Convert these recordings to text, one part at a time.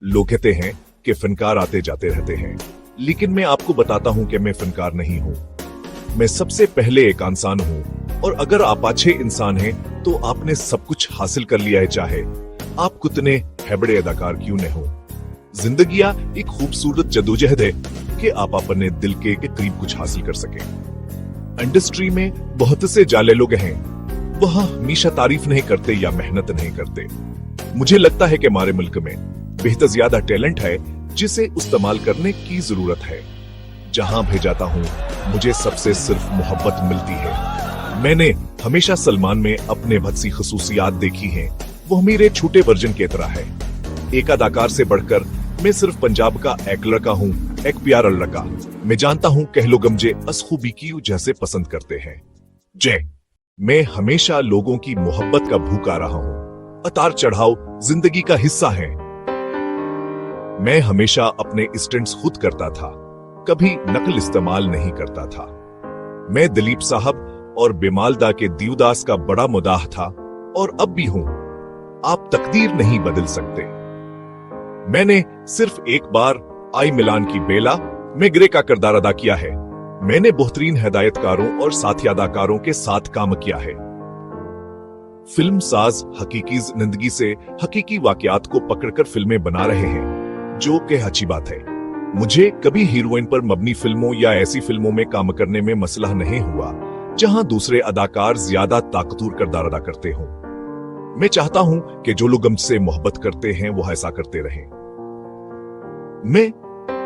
लोग कहते हैं कि फनकार आते जाते रहते हैं, लेकिन मैं आपको बताता हूं कि मैं फनकार नहीं हूं। मैं सबसे पहले एक इंसान हूं, और अगर आप अच्छे इंसान हैं तो आपने सब कुछ हासिल कर लिया है, चाहे आप कितने बड़े अदाकार क्यों न हो। जिंदगिया एक खूबसूरत जदोजहद है कि आप अपने दिल के करीब कुछ हासिल कर सकें। इंडस्ट्री में बहुत से जाले लोग हैं, वह हमेशा तारीफ नहीं करते या मेहनत नहीं करते। मुझे लगता है कि हमारे मुल्क में बेहद ज्यादा टैलेंट है जिसे इस्तेमाल करने की जरूरत है। जहां भी जाता हूं मुझे सबसे सिर्फ मोहब्बत मिलती है। मैंने हमेशा सलमान में अपने बहुत सी खसूसियात देखी हैं। वो मेरे छोटे वर्जन की तरह है। एक अदाकार से बढ़कर मैं सिर्फ पंजाब का एक लड़का हूँ, एक प्यारा लड़का। मैं जानता हूँ कह लोग मुझे असखूबी की जैसे पसंद करते हैं। जय, मैं हमेशा लोगों की मोहब्बत का भूखा रहा हूँ। उतार चढ़ाव जिंदगी का हिस्सा है। मैं हमेशा अपने स्टंट्स खुद करता था, कभी नकल इस्तेमाल नहीं करता था। मैं दिलीप साहब और बेमालदा के देवदास का बड़ा मुदाह था, और अब भी हूं। आप तकदीर नहीं बदल सकते। मैंने सिर्फ एक बार आई मिलान की बेला में ग्रे का किरदार अदा किया है। मैंने बेहतरीन हिदायतकारों और साथी अदाकारों के साथ काम किया है। फिल्म साज हकीकी जिंदगी से हकीकी वाकयात को पकड़कर फिल्में बना रहे हैं, जो कि अच्छी बात है। मुझे कभी हीरोइन पर मबनी फिल्मों या ऐसी फिल्मों में काम करने में मसला नहीं हुआ जहां दूसरे अदाकार ज्यादा ताकतवर किरदार अदा करते हों। मैं चाहता हूं कि जो लोग मुझसे मोहब्बत करते हैं वो ऐसा करते रहें। मैं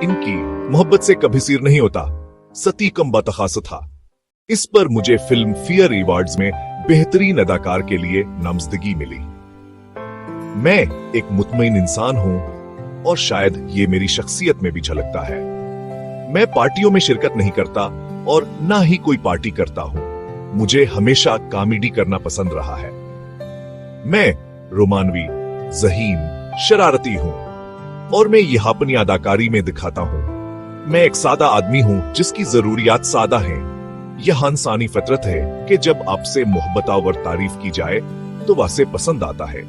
इनकी मोहब्बत से कभी सिर नहीं होता, सती कम बतखास था। इस पर मुझे फिल्म फेयर अवार्ड्स में बेहतरीन अदाकार के लिए नामजदगी मिली। मैं एक मुतमईन इंसान हूं, और शायद ये मेरी शख्सियत में भी झलकता है। मैं पार्टियों में शिरकत नहीं करता और ना ही कोई पार्टी करता हूं। मुझे हमेशा कॉमेडी करना पसंद रहा है। मैं रोमानवी, ज़हीन, शरारती हूं, और मैं यह अपनी अदाकारी में दिखाता हूं। मैं एक सादा आदमी हूं जिसकी जरूरियात सादा हैं। यह इंसानी फितरत है कि जब आपसे मोहब्बत और तारीफ की जाए तो वासे पसंद आता है।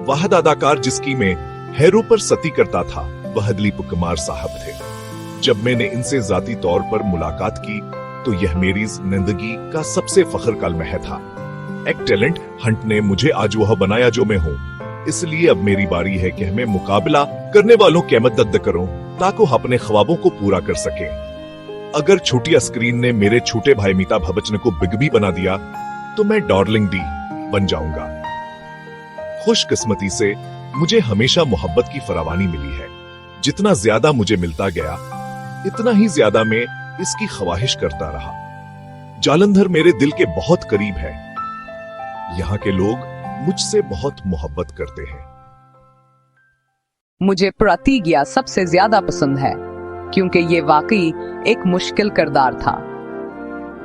वाहद अदाकार जिसकी मैं हैरो पर सती करता था वह दिलीप कुमार साहब थे। जब मैंने इनसे जाती तौर पर मुलाकात की तो यह मेरी जिंदगी का सबसे फख्र का लम्हा था। एक टैलेंट हंट ने मुझे आज वह बनाया जो मैं हूँ। इसलिए अब मेरी बारी है कि मैं मुकाबला करने वालों की मदद करूं ताकि वो अपने ख्वाबों को पूरा कर सके। अगर छोटी स्क्रीन ने मेरे छोटे भाई अमिताभ बच्चन को बिग बी बना दिया तो मैं डार्लिंग डी बन जाऊंगा। खुशकिस्मती से मुझे हमेशा मोहब्बत की फरावानी मिली है। जितना ज्यादा मुझे मिलता गया इतना ही ज्यादा मैं इसकी ख्वाहिश करता रहा। जालंधर मेरे दिल के बहुत करीब है। यहाँ के लोग मुझसे बहुत मोहब्बत करते हैं। मुझे प्रतिज्ञा सबसे ज्यादा पसंद है क्योंकि ये वाकई एक मुश्किल किरदार था।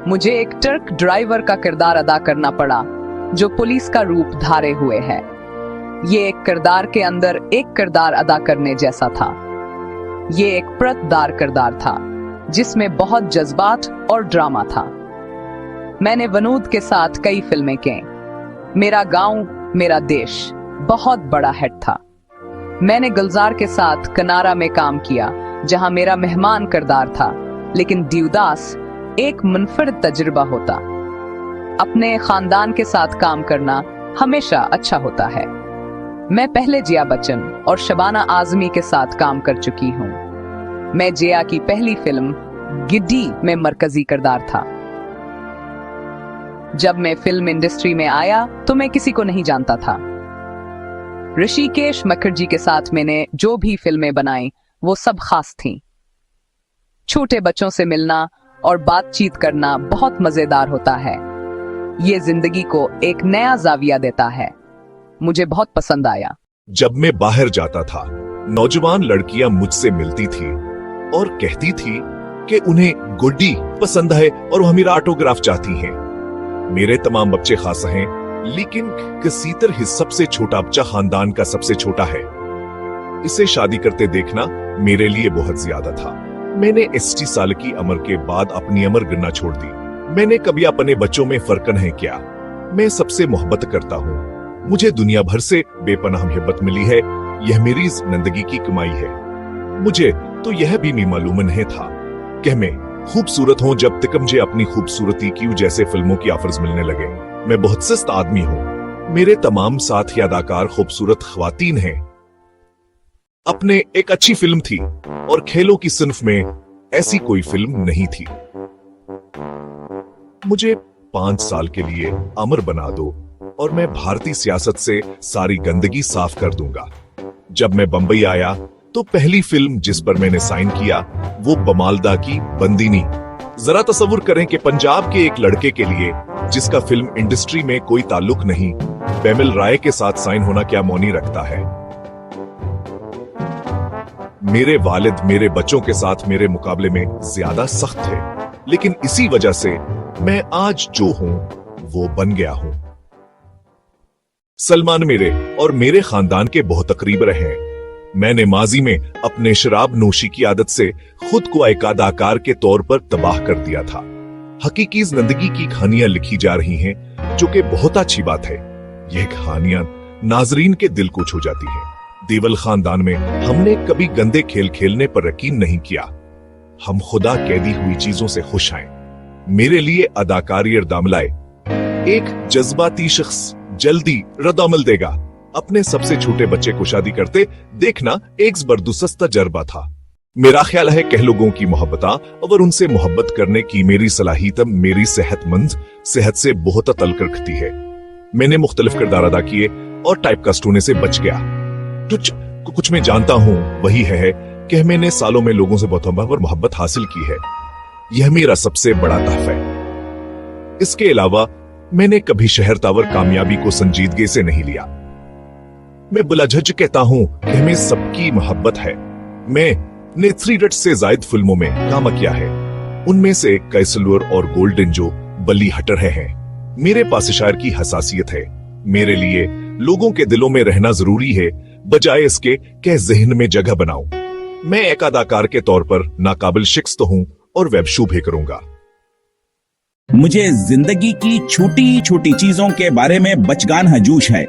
मुझे एक ट्रक ड्राइवर का किरदार अदा करना पड़ा जो पुलिस का रूप धारे हुए है। ये एक किरदार के अंदर एक किरदार अदा करने जैसा था। ये एक परतदार किरदार था जिसमें बहुत जज्बात और ड्रामा था। मैंने वनूद के साथ कई फिल्में की। मेरा गांव मेरा देश बहुत बड़ा हिट था। मैंने गुलजार के साथ कनारा में काम किया जहां मेरा मेहमान किरदार था, लेकिन देवदास एक मुनफरिद तजुर्बा होता। अपने खानदान के साथ काम करना हमेशा अच्छा होता है। मैं पहले जया बच्चन और शबाना आजमी के साथ काम कर चुकी हूँ। मैं जया की पहली फिल्म गिड्डी में मरकजी किरदार था। जब मैं फिल्म इंडस्ट्री में आया तो मैं किसी को नहीं जानता था। ऋषिकेश मुखर्जी के साथ मैंने जो भी फिल्में बनाई वो सब खास थीं। छोटे बच्चों से मिलना और बातचीत करना बहुत मजेदार होता है। ये जिंदगी को एक नया जाविया देता है। मुझे बहुत पसंद आया। जब मैं बाहर जाता था नौजवान लड़कियां मुझसे मिलती थी और कहती थी कि उन्हें गुड्डी पसंद है और वह मेरा ऑटोग्राफ चाहती हैं। मेरे तमाम बच्चे खास हैं, लेकिन किसी तरह सबसे छोटा बच्चा खानदान का सबसे छोटा है। इसे शादी करते देखना मेरे लिए बहुत ज्यादा था। मैंने 80 साल की उम्र के बाद अपनी उम्र गिनना छोड़ दी। मैंने कभी अपने बच्चों में फर्क नहीं किया। मैं सबसे मोहब्बत करता हूँ। मुझे दुनिया भर से बेपनाह मोहब्बत मिली है, यह मेरी जिंदगी की कमाई है। मुझे तो यह भी नहीं मालूम नहीं था कि मैं खूबसूरत हूं जब तक मुझे अपनी खूबसूरती की जैसे फिल्मों की ऑफर्स मिलने लगे। मैं बहुत सस्त आदमी हूं। मेरे तमाम साथी अदाकार खूबसूरत ख्वातीन हैं। अपने एक अच्छी फिल्म थी और खेलों की सिन्फ में ऐसी कोई फिल्म नहीं थी। मुझे 5 साल के लिए अमर बना दो और मैं भारतीय सियासत से सारी गंदगी साफ कर दूंगा। जब मैं बंबई आया तो पहली फिल्म जिस पर मैंने साइन किया वो बमालदा की बंदिनी। जरा तसव्वुर करें कि पंजाब के एक लड़के के लिए जिसका फिल्म इंडस्ट्री में कोई ताल्लुक नहीं, बेमिल राय के साथ साइन होना क्या मौनी रखता है। मेरे वालिद मेरे बच्चों के साथ मेरे मुकाबले में ज्यादा सख्त थे, लेकिन इसी वजह से मैं आज जो हूं वो बन गया हूं। सलमान मेरे और मेरे खानदान के बहुत करीब रहे हैं। मैंने माजी में अपने शराब नोशी की आदत से खुद को एक अदाकार के तौर पर तबाह कर दिया था। हकीकी जिंदगी की कहानियां लिखी जा रही हैं, जो कि बहुत अच्छी बात है। यह कहानियां नाजरीन के दिल को छू जाती हैं। देवल खानदान में हमने कभी गंदे खेल खेलने पर यकीन नहीं किया। हम खुदा कैदी हुई चीजों से खुश हैं। मेरे लिए अदाकारी दामलाए एक जज्बाती शख्स जल्दी रद्दअमल देगा। अपने सबसे छोटे बच्चे को शादी करते देखना एक जबरदस्त तजर्बा था। मेरा ख्याल है कि लोगों की मोहब्बत और उनसे मोहब्बत करने की मेरी सलाहियत मेरी सेहतमंद सेहत से बहुत तल्क रखती है। मैंने मुख्तलिफ किरदार अदा किए और टाइपकास्ट होने से बच गया। कुछ मैं जानता हूं वही है कि मैंने सालों में लोगों से बहुत मोहब्बत हासिल की है। यह मेरा सबसे बड़ा तहफा है। इसके अलावा मैंने कभी शहर तावर कामयाबी को संजीदगी से नहीं लिया। मैं बुलाझज कहता हूं कि हमें सबकी मोहब्बत है। मैंने 3 इडियट्स से जायद फिल्मों में काम किया है। उनमें से कई सिल्वर और गोल्डन जो बली हट रहे हैं। मेरे पास शायर की हसासियत है। मेरे लिए लोगों के दिलों में रहना जरूरी है, बजाय इसके कि जहन में जगह बनाऊं। मैं एक अदाकार के तौर पर नाकाबिल शिकस्त हूं और वेब शो भी करूंगा। मुझे जिंदगी की छोटी छोटी चीजों के बारे में बचगान हजूश है।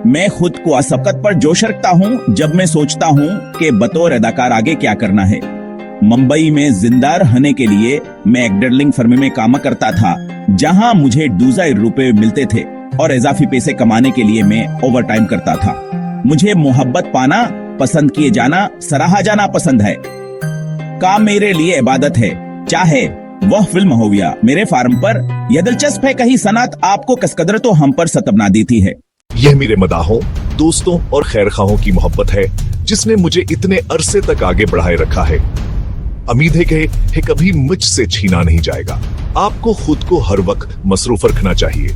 मैं खुद को असबकत पर जोश रखता हूं जब मैं सोचता हूं कि बतौर अदाकार आगे क्या करना है। मुंबई में जिंदा रहने के लिए मैं एक डर्लिंग फर्म में काम करता था, जहां मुझे 2000 रुपए मिलते थे और इजाफी पैसे कमाने के लिए मैं ओवर टाइम करता था। मुझे मोहब्बत पाना, पसंद किए जाना, सराहा जाना पसंद है। काम मेरे लिए इबादत है, चाहे वह फिल्म हो या मेरे फार्म पर। यह दिलचस्प है कहीं सनत आपको कसकदर तो हम पर सतबना देती है। यह मेरे मदाहों, दोस्तों और खैरखाहों की मोहब्बत है जिसने मुझे इतने अरसे तक आगे बढ़ाए रखा है। उम्मीद है कि कभी मुझसे छीना नहीं जाएगा। आपको खुद को हर वक्त मसरूफ रखना चाहिए,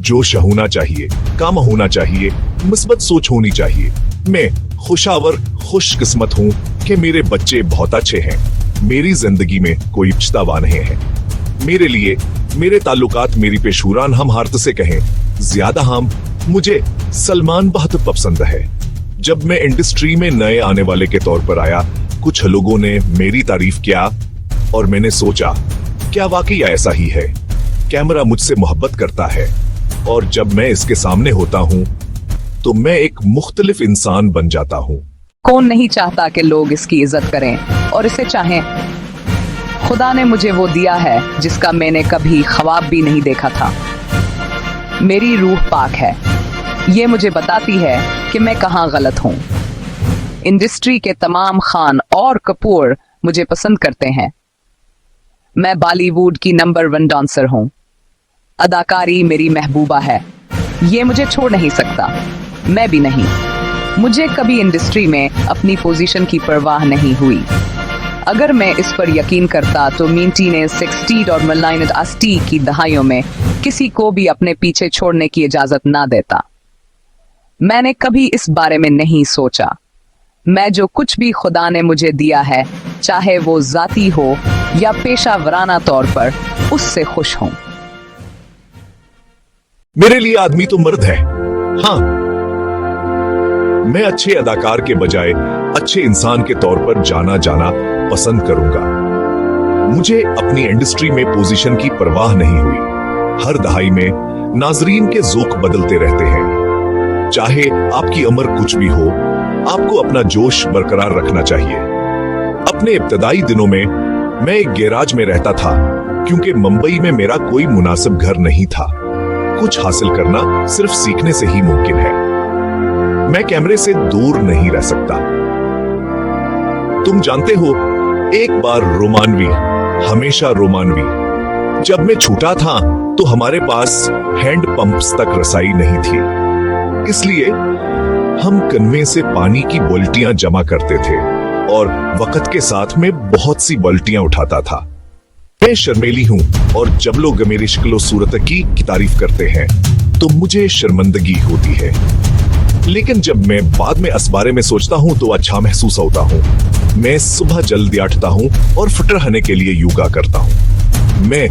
जोश होना चाहिए, काम होना चाहिए, मुस्बत सोच होनी चाहिए। मैं खुशावर खुशकिस्मत हूँ कि मेरे बच्चे बहुत अच्छे हैं। मेरी जिंदगी में कोई पछतावा नहीं है। मेरे लिए मेरे ताल्लुकात मेरी पेशूरान हम हारत से कहें ज्यादा हम मुझे सलमान बहुत पसंद है। जब मैं इंडस्ट्री में नए आने वाले के तौर पर आया, कुछ लोगों ने मेरी तारीफ किया और मैंने सोचा क्या वाकई ऐसा ही है। कैमरा मुझसे मोहब्बत करता है और जब मैं इसके सामने होता हूँ तो मैं एक मुख्तलिफ इंसान बन जाता हूँ। कौन नहीं चाहता कि लोग इसकी इज्जत करें और इसे चाहें। खुदा ने मुझे वो दिया है जिसका मैंने कभी ख्वाब भी नहीं देखा था। मेरी रूह पाक है। ये मुझे बताती है कि मैं कहाँ गलत हूँ। इंडस्ट्री के तमाम खान और कपूर मुझे पसंद करते हैं। मैं बॉलीवुड की नंबर 1 डांसर हूँ। अदाकारी मेरी महबूबा है। ये मुझे छोड़ नहीं सकता, मैं भी नहीं। मुझे कभी इंडस्ट्री में अपनी पोजीशन की परवाह नहीं हुई। अगर मैं इस पर यकीन करता तो मिंटी ने 60 और 1980 की दहाइयों में किसी को भी अपने पीछे छोड़ने की इजाजत ना देता। मैंने कभी इस बारे में नहीं सोचा। मैं जो कुछ भी खुदा ने मुझे दिया है, चाहे वो जाती हो या पेशा वराना तौर पर, उससे खुश हूं। मेरे लिए आदमी तो मर्द है। हाँ, मैं अच्छे अदाकार के बजाय अच्छे इंसान के तौर पर जाना पसंद करूंगा। मुझे अपनी इंडस्ट्री में पोजीशन की परवाह नहीं हुई। हर दहाई में नाजरीन के ज़ौक़ बदलते रहते हैं। चाहे आपकी उम्र कुछ भी हो, आपको अपना जोश बरकरार रखना चाहिए। अपने इब्तदाई दिनों में मैं एक गैराज में रहता था, क्योंकि मुंबई में मेरा कोई मुनासिब घर नहीं था। कुछ हासिल करना सिर्फ सीखने से ही मुमकिन है। मैं कैमरे से दूर नहीं रह सकता। तुम जानते हो, एक बार रोमानवी, हमेशा रोमानवी। जब मैं छोटा था तो हमारे पास हैंड पंप्स तक रसाई नहीं थी, इसलिए हम कन्वे से पानी की बाल्टियां जमा करते थे और वक्त के साथ में बहुत सी बाल्टियां उठाता था। मैं शर्मीली हूं और जब लोग मेरी शक्लो सूरत की तारीफ करते हैं तो मुझे शर्मिंदगी होती है, लेकिन जब मैं बाद में इस बारे में सोचता हूं तो अच्छा महसूस होता हूं। मैं सुबह जल्दी उठता हूं और फिट रहने के लिए योगा करता हूं। मैं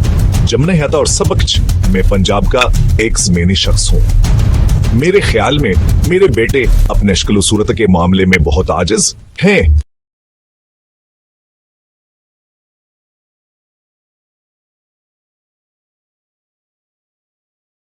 जमने आता और सबक मैं पंजाब का एक ज़मीनी शख्स हूं। मेरे ख्याल में मेरे बेटे अपने शक्लो सूरत के मामले में बहुत आजिज हैं।